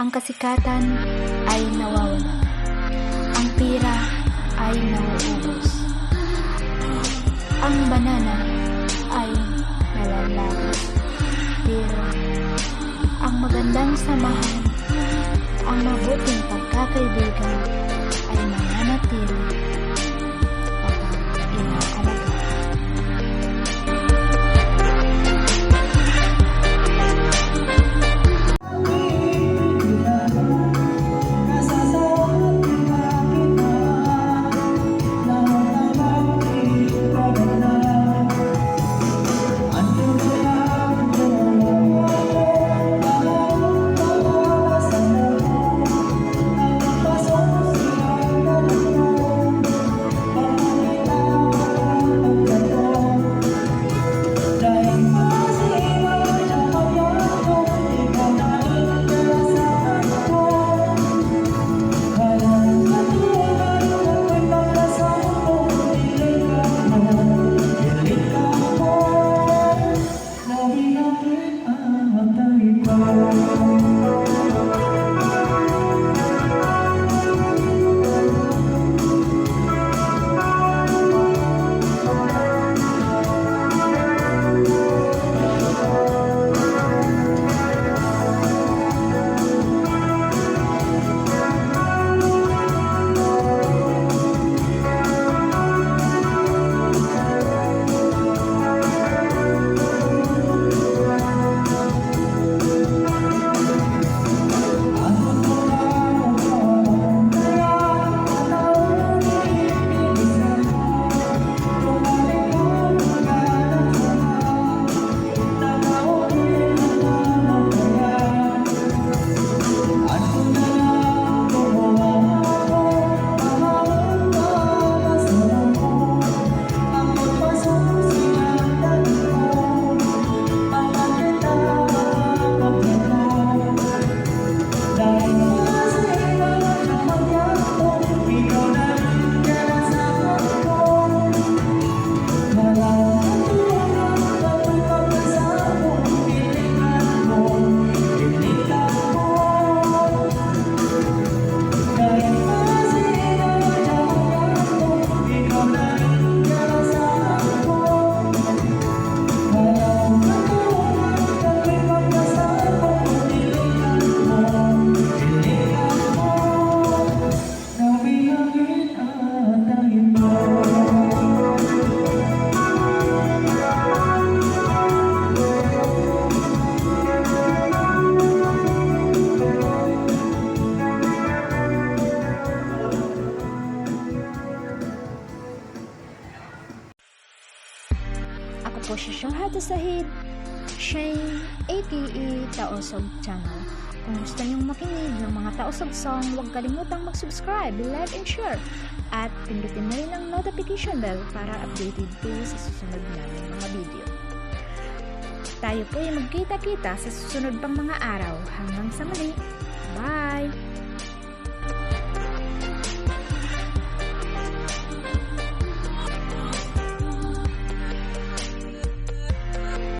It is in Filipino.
Ang kasikatan ay nawawala. Ang pira ay nauubos. Ang banana ay nalalagos. Pero ang magandang samahan, ang mabuting pagkakaibigan ay mananatili kapag inaalaga. Ako po si Shahada Sahid, Shane, aka Taosog Channel. Kung gusto niyong makinig ng mga Taosog song, huwag kalimutang mag-subscribe, like, and share. At pindutin na rin ang notification bell para updated kayo sa susunod namin mga video. Tayo po ay magkita-kita sa susunod pang mga araw. Hanggang sa muli!